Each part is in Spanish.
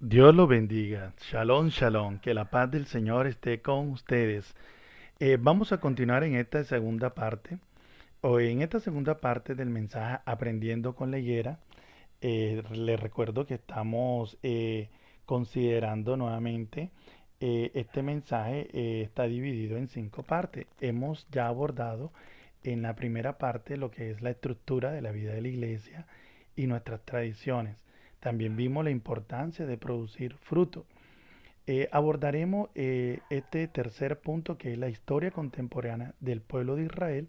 Dios los bendiga. Shalom, shalom. Que la paz del Señor esté con ustedes. Vamos a continuar en esta segunda parte, o en esta segunda parte del mensaje Aprendiendo con la Higuera. Les recuerdo que estamos considerando nuevamente este mensaje. Está dividido en 5 partes. Hemos ya abordado en la primera parte lo que es la estructura de la vida de la iglesia y nuestras tradiciones. También vimos la importancia de producir fruto. Abordaremos este tercer punto, que es la historia contemporánea del pueblo de Israel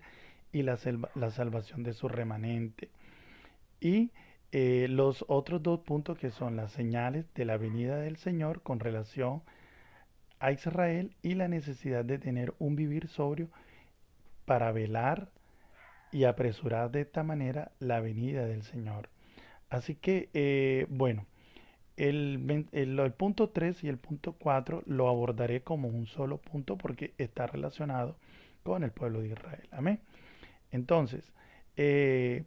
y la salvación de su remanente. Y los otros 2 puntos, que son las señales de la venida del Señor con relación a Israel y la necesidad de tener un vivir sobrio para velar y apresurar de esta manera la venida del Señor. Así que, bueno, el punto 3 y el punto 4 lo abordaré como un solo punto porque está relacionado con el pueblo de Israel. Amén. Entonces, eh,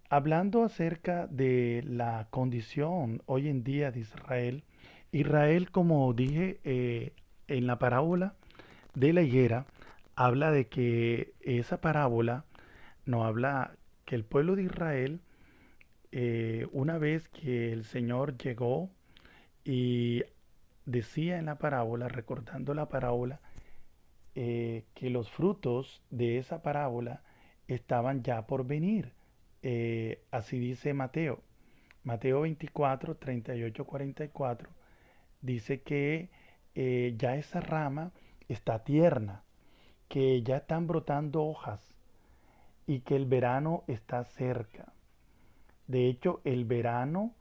hablando acerca de la condición hoy en día de Israel, Israel, como dije en la parábola de la higuera, habla de que esa parábola nos habla que el pueblo de Israel, una vez que el Señor llegó y decía en la parábola, recordando la parábola, que los frutos de esa parábola estaban ya por venir. Así dice Mateo. Mateo 24, 38, 44. Dice que ya esa rama está tierna, que ya están brotando hojas y que el verano está cerca. De hecho, el verano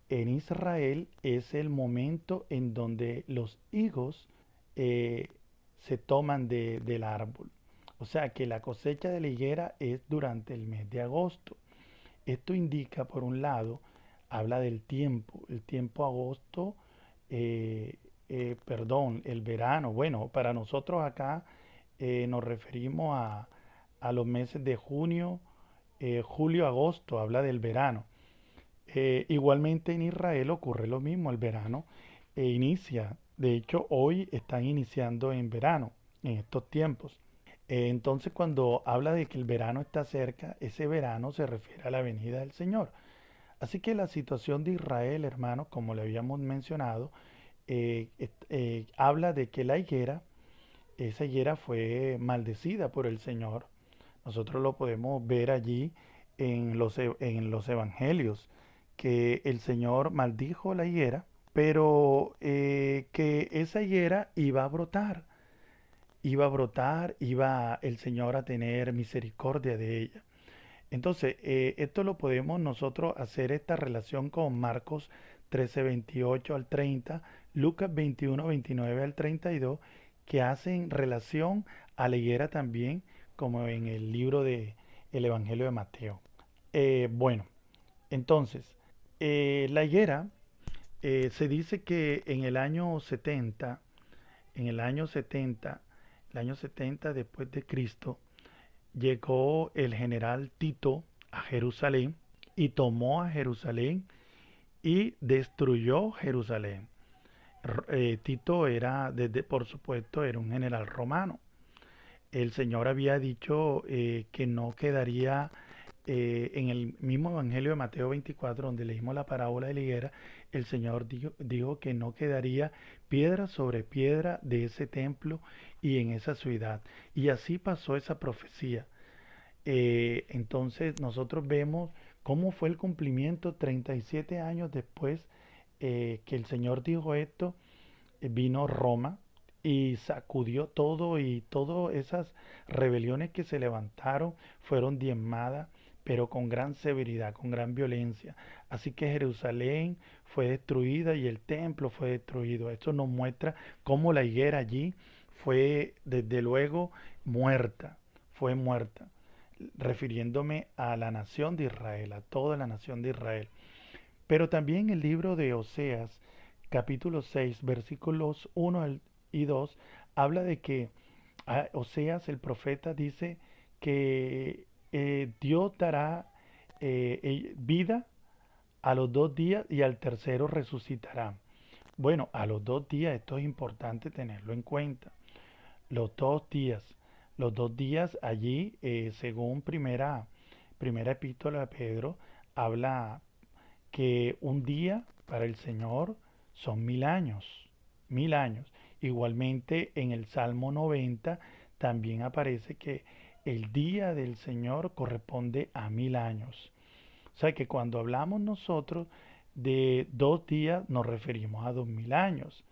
en Israel es el momento en donde los higos eh, se toman del árbol. O sea que la cosecha de la higuera es durante el mes de agosto. Esto indica, por un lado, habla del tiempo, el tiempo agosto, eh, perdón, el verano. Bueno, para nosotros acá nos referimos a los meses de junio, julio, agosto, habla del verano. Igualmente en Israel ocurre lo mismo, el verano inicia. De hecho, hoy están iniciando en verano, en estos tiempos. Entonces, cuando habla de que el verano está cerca, ese verano se refiere a la venida del Señor. Así que la situación de Israel, hermanos, como le habíamos mencionado, habla de que la higuera, esa higuera fue maldecida por el Señor. Nosotros lo podemos ver allí en los evangelios, que el Señor maldijo la higuera, pero que esa higuera iba a brotar, iba el Señor a tener misericordia de ella. Entonces, esto lo podemos nosotros hacer esta relación con Marcos 13, 28 al 30, Lucas 21, 29 al 32, que hacen relación a la higuera también, como en el libro de el Evangelio de Mateo. Bueno, entonces, la higuera se dice que en el año 70, en el año 70 después de Cristo, llegó el general Tito a Jerusalén y tomó a Jerusalén y destruyó Jerusalén. Tito era, desde, por supuesto, era un general romano. El Señor había dicho que no quedaría en el mismo Evangelio de Mateo 24, donde leímos la parábola de la higuera, el Señor dijo que no quedaría piedra sobre piedra de ese templo y en esa ciudad. Y así pasó esa profecía. Entonces nosotros vemos cómo fue el cumplimiento 37 años después que el Señor dijo esto. Vino Roma y sacudió todo, y todas esas rebeliones que se levantaron fueron diezmadas, pero con gran severidad, con gran violencia. Así que Jerusalén fue destruida y el templo fue destruido. Esto nos muestra cómo la higuera allí fue desde luego muerta, fue muerta, refiriéndome a la nación de Israel, a toda la nación de Israel. Pero también el libro de Oseas, capítulo 6 versículos 1 y 2 habla de que Oseas, el profeta, dice que Dios dará vida a los 2 días y al tercero resucitará. Bueno, a los 2 días, esto es importante tenerlo en cuenta. Los 2 días, los 2 días allí, según primera epístola de Pedro, habla que un día para el Señor son 1000 años, 1000 años. Igualmente en el Salmo 90 también aparece que el día del Señor corresponde a 1000 años. O sea que cuando hablamos nosotros de 2 días nos referimos a 2000 años.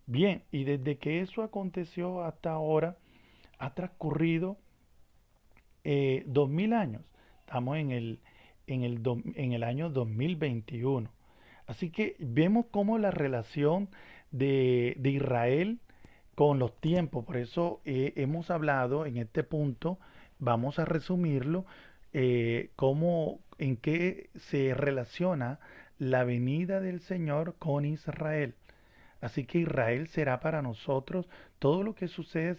Bien, y desde que eso aconteció hasta ahora ha transcurrido 2000 años. Estamos en el año 2021. Así que vemos cómo la relación de Israel con los tiempos, por eso hemos hablado en este punto, vamos a resumirlo, en qué se relaciona la venida del Señor con Israel. Así que Israel será para nosotros, todo lo que sucede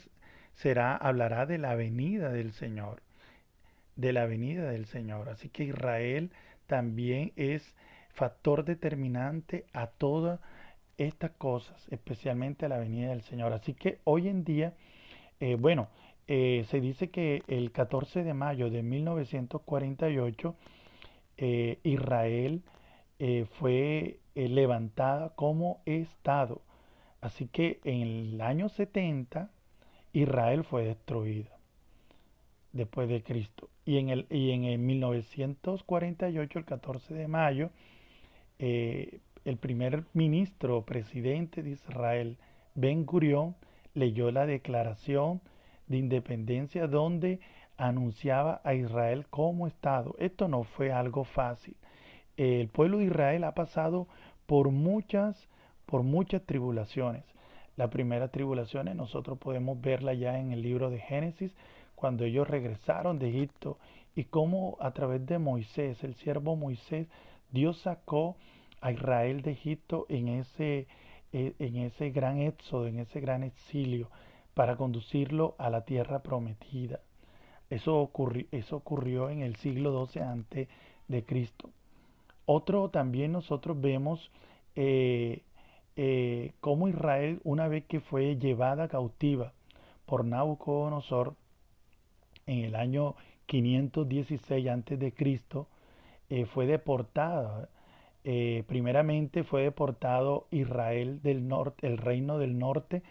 hablará de la venida del Señor, de la venida del Señor. Así que Israel también es factor determinante a todas estas cosas, especialmente a la venida del Señor. Así que hoy en día, bueno, se dice que el 14 de mayo de 1948, Israel fue levantada como Estado. Así que en el año 70 Israel fue destruida después de Cristo. Y en el 1948, el 14 de mayo, el primer ministro o presidente de Israel, Ben Gurión, leyó la declaración de independencia donde anunciaba a Israel como Estado. Esto no fue algo fácil. El pueblo de Israel ha pasado por muchas tribulaciones. La primera tribulación nosotros podemos verla ya en el libro de Génesis, cuando ellos regresaron de Egipto y cómo a través de Moisés, el siervo Moisés, Dios sacó a Israel de Egipto en ese gran éxodo, en ese gran exilio, para conducirlo a la tierra prometida. Eso ocurrió en el siglo XII antes de Cristo. Otro también nosotros vemos eh, cómo Israel, una vez que fue llevada cautiva por Nabucodonosor en el año 516 antes de Cristo, fue deportada. Primeramente fue deportado Israel del norte, el reino del norte,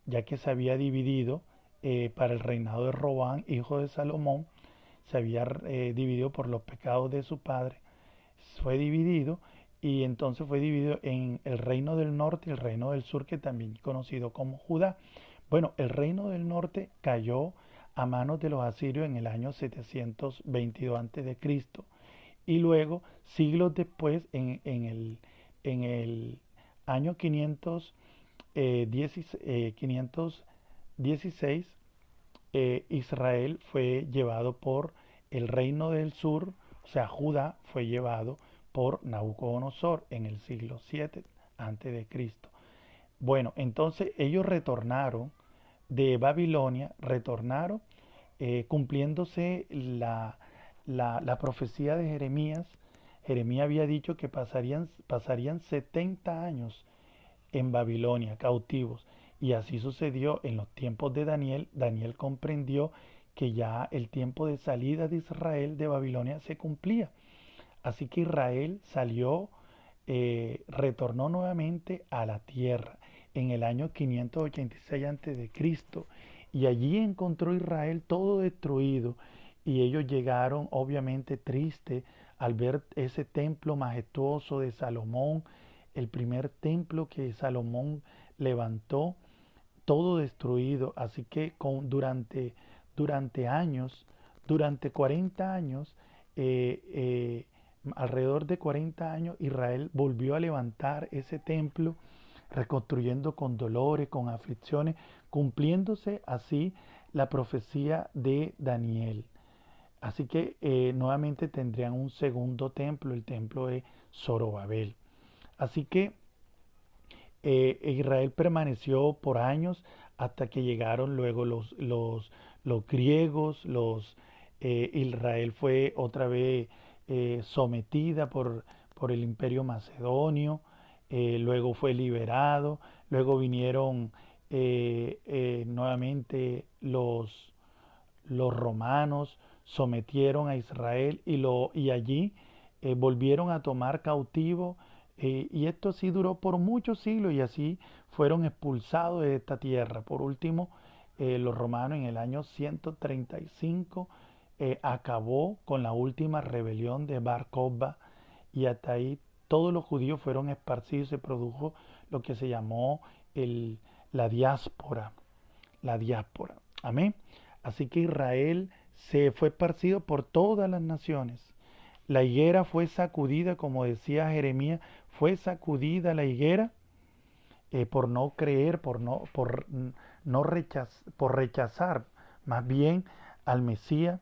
ya que se había dividido para el reinado de Robán, hijo de Salomón, se había dividido por los pecados de su padre, fue dividido y entonces fue dividido en el reino del norte y el reino del sur, que también es conocido como Judá. Bueno, el reino del norte cayó a manos de los asirios en el año 722 a.C. Y luego, siglos después, en el año 516, Israel fue llevado por el reino del sur, o sea, Judá fue llevado por Nabucodonosor en el siglo 7 antes de Cristo. Bueno, entonces ellos retornaron de Babilonia, retornaron cumpliéndose la profecía de Jeremías. Jeremías había dicho que pasarían 70 años en Babilonia, cautivos. Y así sucedió en los tiempos de Daniel. Daniel comprendió que ya el tiempo de salida de Israel de Babilonia se cumplía. Así que Israel retornó nuevamente a la tierra en el año 586 a.C. Y allí encontró Israel todo destruido. Y ellos llegaron obviamente tristes al ver ese templo majestuoso de Salomón, el primer templo que Salomón levantó, todo destruido. Así que durante años, durante 40 años, alrededor de 40 años, Israel volvió a levantar ese templo, reconstruyendo con dolores, con aflicciones, cumpliéndose así la profecía de Daniel. Así que nuevamente tendrían un segundo templo, el templo de Zorobabel. Así que Israel permaneció por años hasta que llegaron luego los griegos, Israel fue otra vez sometida por el imperio macedonio, luego fue liberado, luego vinieron nuevamente los romanos, sometieron a Israel y allí volvieron a tomar cautivo, y esto así duró por muchos siglos y así fueron expulsados de esta tierra. Por último, los romanos en el año 135 acabó con la última rebelión de Bar Kokhba, y hasta ahí todos los judíos fueron esparcidos. Se produjo lo que se llamó el, la diáspora, la diáspora. Amén. Así que Israel se fue esparcido por todas las naciones. La higuera fue sacudida, como decía Jeremías, fue sacudida la higuera por no creer, por rechazar más bien al Mesías,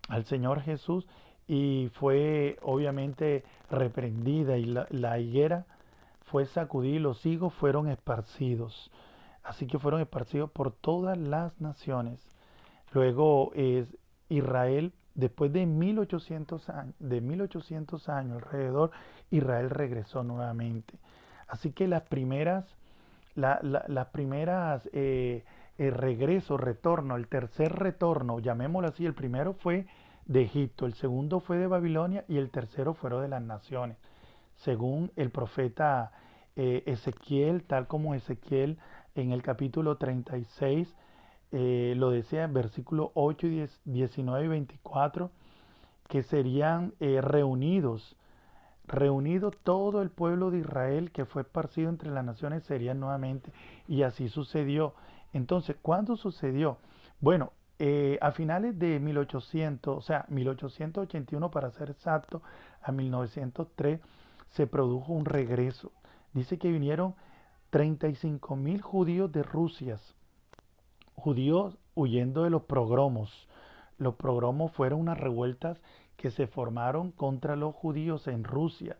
al Señor Jesús, y fue obviamente reprendida, y la higuera fue sacudida y los higos fueron esparcidos. Así que fueron esparcidos por todas las naciones. Luego Israel, después de 1800 años alrededor, Israel regresó nuevamente. Así que las primeras regreso, retorno, el tercer retorno, llamémoslo así, el primero fue de Egipto, el segundo fue de Babilonia y el tercero fueron de las naciones, según el profeta Ezequiel, tal como Ezequiel en el capítulo 36 lo decía en versículos 8, 19 y 24, que serían reunido todo el pueblo de Israel que fue esparcido entre las naciones serían nuevamente, y así sucedió. Entonces, ¿cuándo sucedió? Bueno, a finales de 1800, o sea, 1881 para ser exacto, a 1903 se produjo un regreso. Dice que vinieron 35.000 judíos de Rusia, judíos huyendo de los progromos. Los progromos fueron unas revueltas que se formaron contra los judíos en Rusia.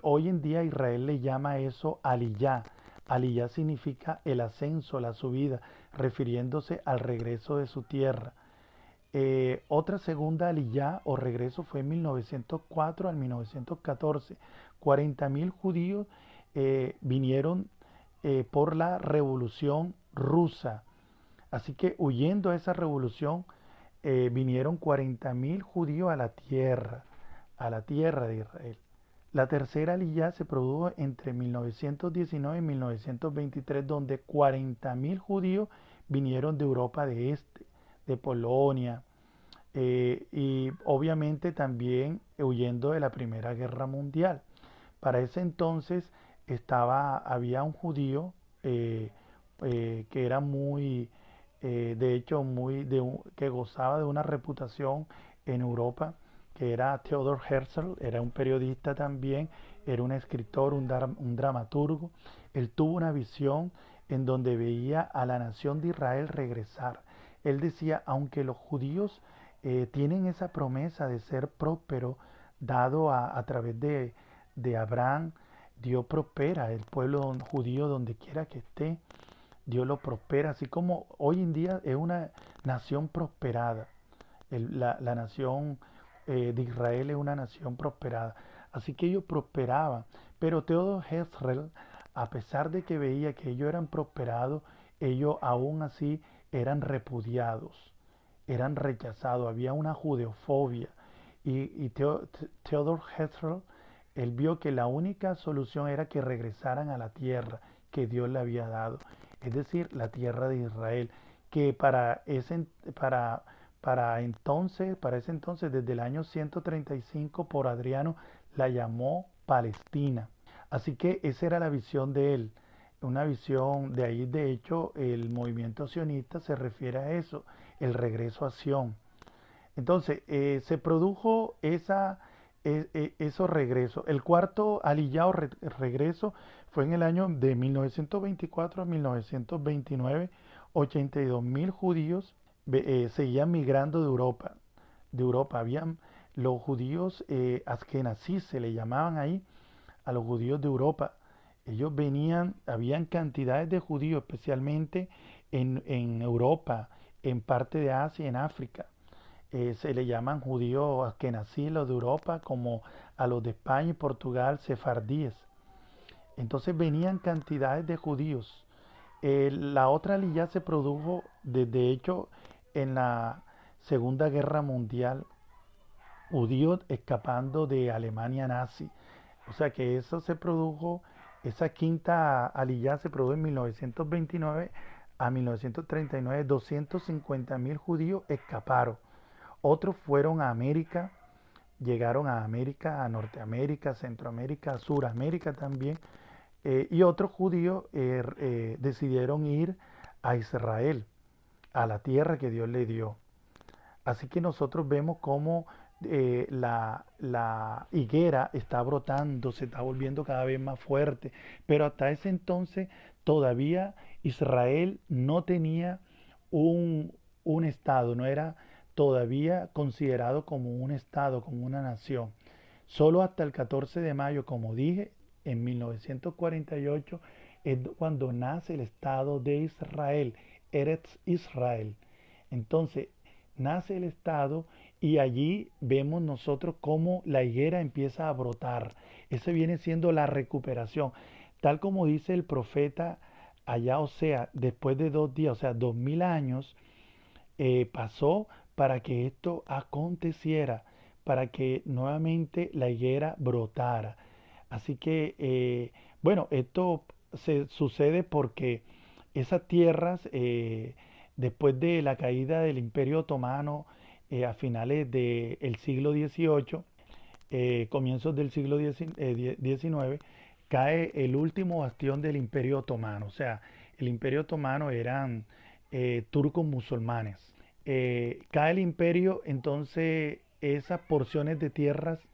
Hoy en día Israel le llama eso aliyá. Aliyá significa el ascenso, la subida, refiriéndose al regreso de su tierra. Otra segunda aliyá o regreso fue en 1904 al 1914. 40.000 judíos vinieron por la revolución rusa. Así que huyendo a esa revolución, vinieron 40.000 judíos a la tierra de Israel. La tercera aliyá se produjo entre 1919 y 1923, donde 40.000 judíos vinieron de Europa de Este, de Polonia, y obviamente también huyendo de la Primera Guerra Mundial. Para ese entonces había un judío que era de hecho, que gozaba de una reputación en Europa, que era Theodor Herzl, era un periodista también, era un escritor, un dramaturgo. Él tuvo una visión en donde veía a la nación de Israel regresar. Él decía, aunque los judíos tienen esa promesa de ser próspero, dado a través de Abraham, Dios prospera el pueblo judío donde quiera que esté. Dios lo prospera, así como hoy en día es una nación prosperada. La nación de Israel es una nación prosperada. Así que ellos prosperaban. Pero Teodoro Herzl, a pesar de que veía que ellos eran prosperados, ellos aún así eran repudiados, eran rechazados. Había una judeofobia. Y Theodor Herzl, él vio que la única solución era que regresaran a la tierra que Dios le había dado, es decir, la tierra de Israel, que para ese entonces, desde el año 135 por Adriano, la llamó Palestina. Así que esa era la visión de él, una visión de ahí. De hecho, el movimiento sionista se refiere a eso, el regreso a Sión. Entonces, se produjo esos regresos. El cuarto aliyah regreso fue en el año de 1924 a 1929. 82.000 judíos seguían migrando de Europa. Habían los judíos askenazí, se le llamaban ahí a los judíos de Europa. Ellos venían, habían cantidades de judíos, especialmente en Europa, en parte de Asia, en África. Se le llaman judíos askenazí, los de Europa, como a los de España y Portugal, sefardíes. Entonces venían cantidades de judíos. La otra aliyá se produjo, de hecho, en la Segunda Guerra Mundial, judíos escapando de Alemania nazi. O sea que eso se produjo, esa quinta aliyá se produjo en 1929 a 1939. 250.000 judíos escaparon. Otros fueron a América, llegaron a América, a Norteamérica, Centroamérica, a Suramérica también. Y otros judíos decidieron ir a Israel, a la tierra que Dios le dio. Así que nosotros vemos cómo la higuera está brotando, se está volviendo cada vez más fuerte, pero hasta ese entonces todavía Israel no tenía un, un estado, no era todavía considerado como un estado, como una nación. Solo hasta el 14 de mayo, como dije, en 1948 es cuando nace el estado de Israel, Eretz Israel. Entonces, nace el estado y allí vemos nosotros cómo la higuera empieza a brotar. Ese viene siendo la recuperación. Tal como dice el profeta allá, o sea, después de 2 días, o sea, 2000 años, pasó para que esto aconteciera, para que nuevamente la higuera brotara. Así que, bueno, esto se sucede porque esas tierras, después de la caída del Imperio Otomano a finales del siglo XVIII, comienzos del siglo XIX, cae el último bastión del Imperio Otomano. O sea, el Imperio Otomano eran turcos musulmanes. Cae el imperio, entonces esas porciones de tierras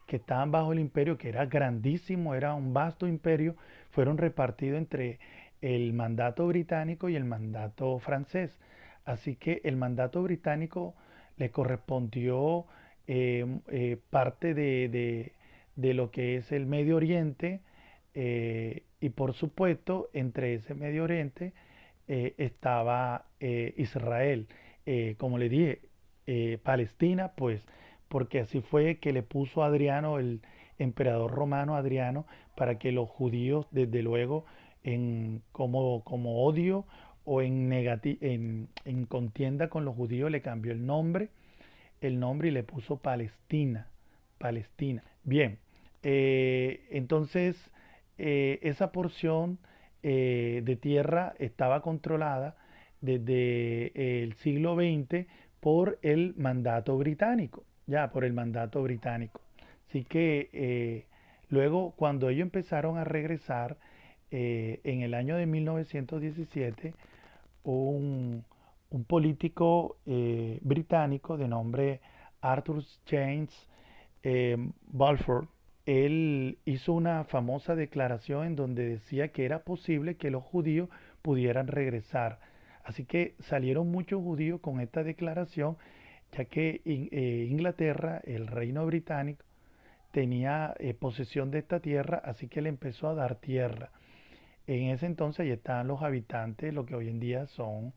que estaban bajo el imperio, que era grandísimo, era un vasto imperio, fueron repartidos entre el mandato británico y el mandato francés. Así que el mandato británico le correspondió parte de lo que es el Medio Oriente, y por supuesto entre ese Medio Oriente estaba Israel. Como le dije, Palestina, pues porque así fue que le puso Adriano, el emperador romano Adriano, para que los judíos, desde luego, como odio o en contienda con los judíos, le cambió el nombre y le puso Palestina. Palestina. Bien, entonces esa porción de tierra estaba controlada desde el siglo XX por el mandato británico, ya por el mandato británico. Así que luego cuando ellos empezaron a regresar en el año de 1917, un, un político británico de nombre Arthur James Balfour, él hizo una famosa declaración en donde decía que era posible que los judíos pudieran regresar. Así que salieron muchos judíos con esta declaración, ya que Inglaterra, el reino británico, tenía posesión de esta tierra, así que le empezó a dar tierra. En ese entonces ya estaban los habitantes, lo que hoy en día son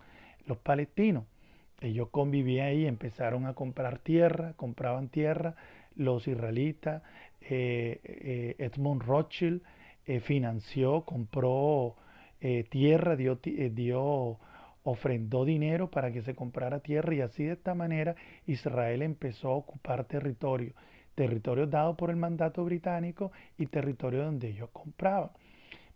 los palestinos. Ellos convivían ahí, empezaron a comprar tierra, compraban tierra, los israelitas, Edmund Rothschild financió, compró tierra, ofrendó dinero para que se comprara tierra y así de esta manera Israel empezó a ocupar territorios dados por el mandato británico y territorios donde ellos compraban.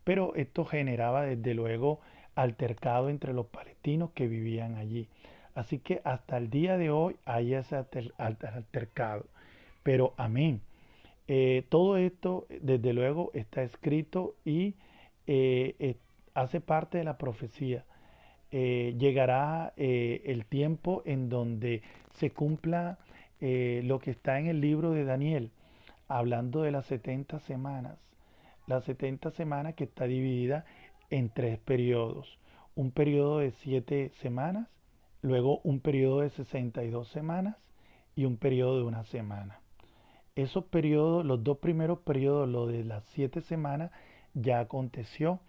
Pero esto generaba desde luego altercado entre los palestinos que vivían allí. Así que hasta el día de hoy hay ese altercado. Pero amén. Todo esto desde luego está escrito y hace parte de la profecía. Llegará el tiempo en donde se cumpla lo que está en el libro de Daniel, hablando de las 70 semanas. Las 70 semanas que está dividida en 3 periodos. Un periodo de 7 semanas, luego un periodo de 62 semanas y un periodo de una semana. Esos periodos, los 2 primeros periodos, lo de las 7 semanas, ya aconteció.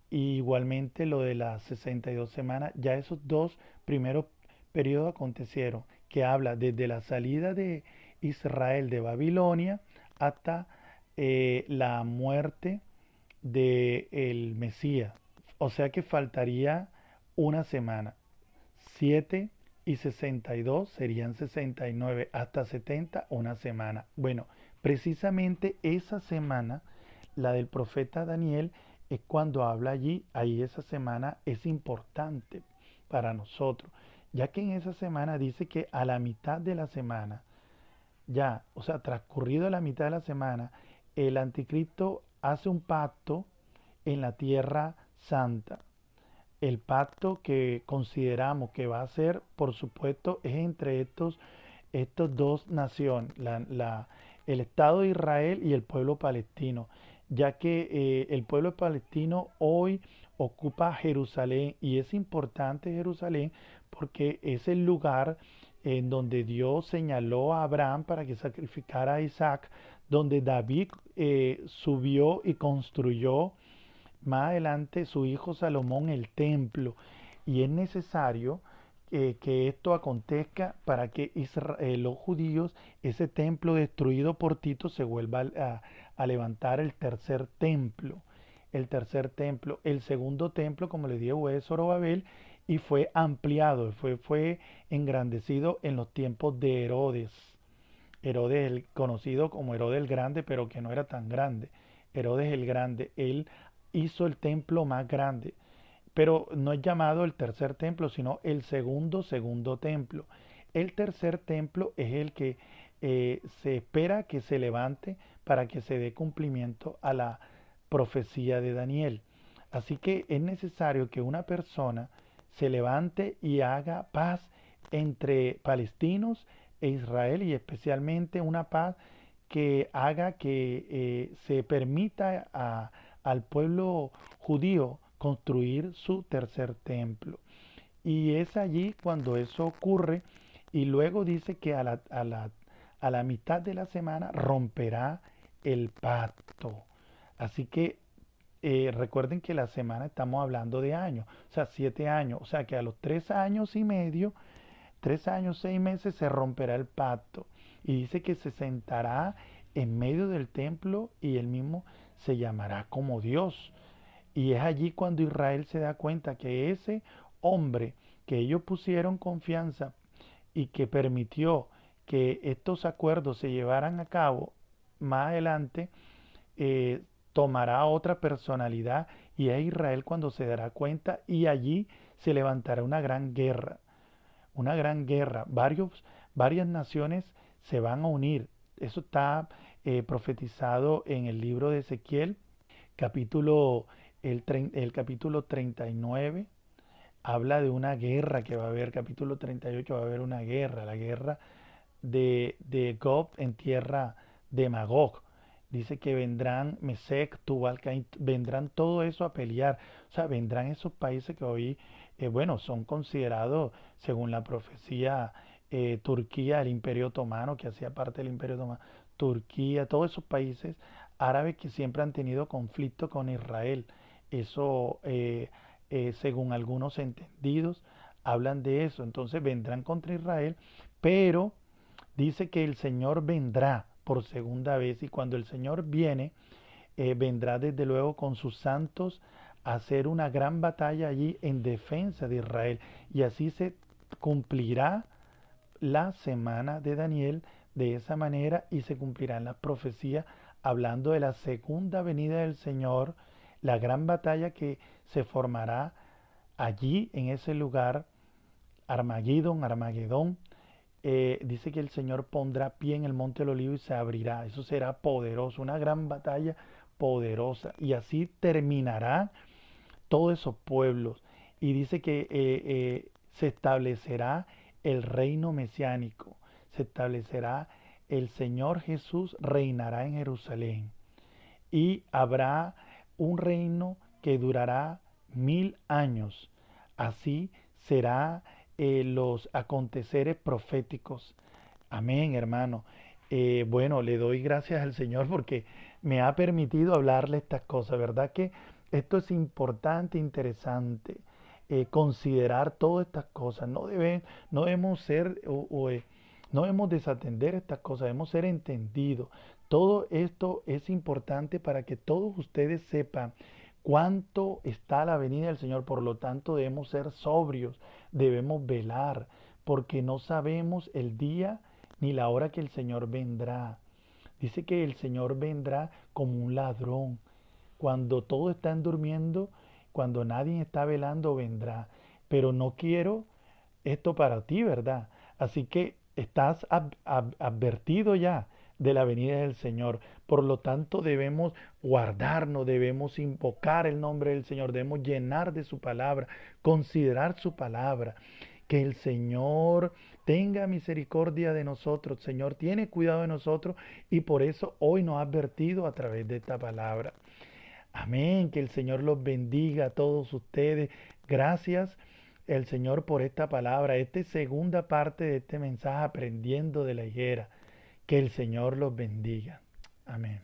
Y igualmente lo de las 62 semanas, ya esos 2 primeros periodos acontecieron, que habla desde la salida de Israel de Babilonia hasta la muerte de el Mesías. O sea que faltaría una semana. 7 y 62 serían 69, hasta 70 una semana. Bueno, precisamente esa semana, la del profeta Daniel, es cuando habla allí, ahí esa semana es importante para nosotros, ya que en esa semana dice que a la mitad de la semana, ya, o sea, transcurrido la mitad de la semana, el anticristo hace un pacto en la tierra santa. El pacto que consideramos que va a ser, por supuesto, es entre estos dos naciones, el Estado de Israel y el pueblo palestino, ya que el pueblo palestino hoy ocupa Jerusalén y es importante Jerusalén porque es el lugar en donde Dios señaló a Abraham para que sacrificara a Isaac, donde David subió y construyó más adelante su hijo Salomón el templo. Y es necesario que esto acontezca para que los judíos, ese templo destruido por Tito, se vuelva a levantar el tercer templo. El tercer templo, el segundo templo, como les dije, fue Zorobabel y fue ampliado, fue engrandecido en los tiempos de Herodes. Herodes, el conocido como Herodes el Grande, pero que no era tan grande. Herodes el Grande, él hizo el templo más grande, pero no es llamado el tercer templo, sino el segundo templo. El tercer templo es el que se espera que se levante para que se dé cumplimiento a la profecía de Daniel. Así que es necesario que una persona se levante y haga paz entre palestinos e Israel, y especialmente una paz que haga que se permita al pueblo judío construir su tercer templo. Y es allí cuando eso ocurre y luego dice que a la mitad de la semana romperá el pacto. Así que recuerden que la semana estamos hablando de años, o sea, 7 años, o sea que a los 3 años y medio, 3 años, 6 meses se romperá el pacto. Y dice que se sentará en medio del templo y él mismo se llamará como Dios. Y es allí cuando Israel se da cuenta que ese hombre que ellos pusieron confianza y que permitió que estos acuerdos se llevaran a cabo más adelante, eh, tomará otra personalidad y es Israel cuando se dará cuenta y allí se levantará una gran guerra. Una gran guerra. Varias naciones se van a unir. Eso está profetizado en el libro de Ezequiel, capítulo, el capítulo 39 habla de una guerra que va a haber, capítulo 38 va a haber una guerra, la guerra de Gog en tierra de Magog. Dice que vendrán Mesec, Tubal, Caín, vendrán todo eso a pelear. O sea, vendrán esos países que hoy, bueno, son considerados, según la profecía, Turquía, el Imperio Otomano, que hacía parte del Imperio Otomano, Turquía, todos esos países árabes que siempre han tenido conflicto con Israel. Eso, según algunos entendidos, hablan de eso. Entonces vendrán contra Israel, pero dice que el Señor vendrá por segunda vez y cuando el Señor viene, vendrá desde luego con sus santos a hacer una gran batalla allí en defensa de Israel. Y así se cumplirá la semana de Daniel de esa manera y se cumplirán las profecías hablando de la segunda venida del Señor, la gran batalla que se formará allí en ese lugar, Armagedón. Dice que el Señor pondrá pie en el monte del olivo y se abrirá. Eso será poderoso, una gran batalla poderosa. Y así terminará todos esos pueblos. Y dice que se establecerá el reino mesiánico. Se establecerá el Señor Jesús reinará en Jerusalén. Y habrá un reino que durará 1000 años. Así será los aconteceres proféticos. Amén, hermano. Bueno, le doy gracias al Señor porque me ha permitido hablarle estas cosas, ¿verdad? Que esto es importante, interesante, considerar todas estas cosas. No debemos ser No debemos desatender estas cosas, debemos ser entendidos. Todo esto es importante para que todos ustedes sepan cuánto está la venida del Señor. Por lo tanto, debemos ser sobrios, debemos velar, porque no sabemos el día ni la hora que el Señor vendrá. Dice que el Señor vendrá como un ladrón. Cuando todos están durmiendo, cuando nadie está velando, vendrá. Pero no quiero esto para ti, ¿verdad? Así que estás advertido ya de la venida del Señor. Por lo tanto, debemos guardarnos, debemos invocar el nombre del Señor, debemos llenar de su palabra, considerar su palabra. Que el Señor tenga misericordia de nosotros. Señor tiene cuidado de nosotros y por eso hoy nos ha advertido a través de esta palabra. Amén. Que el Señor los bendiga a todos ustedes. Gracias el Señor por esta palabra, esta segunda parte de este mensaje aprendiendo de la higuera. Que el Señor los bendiga. Amén.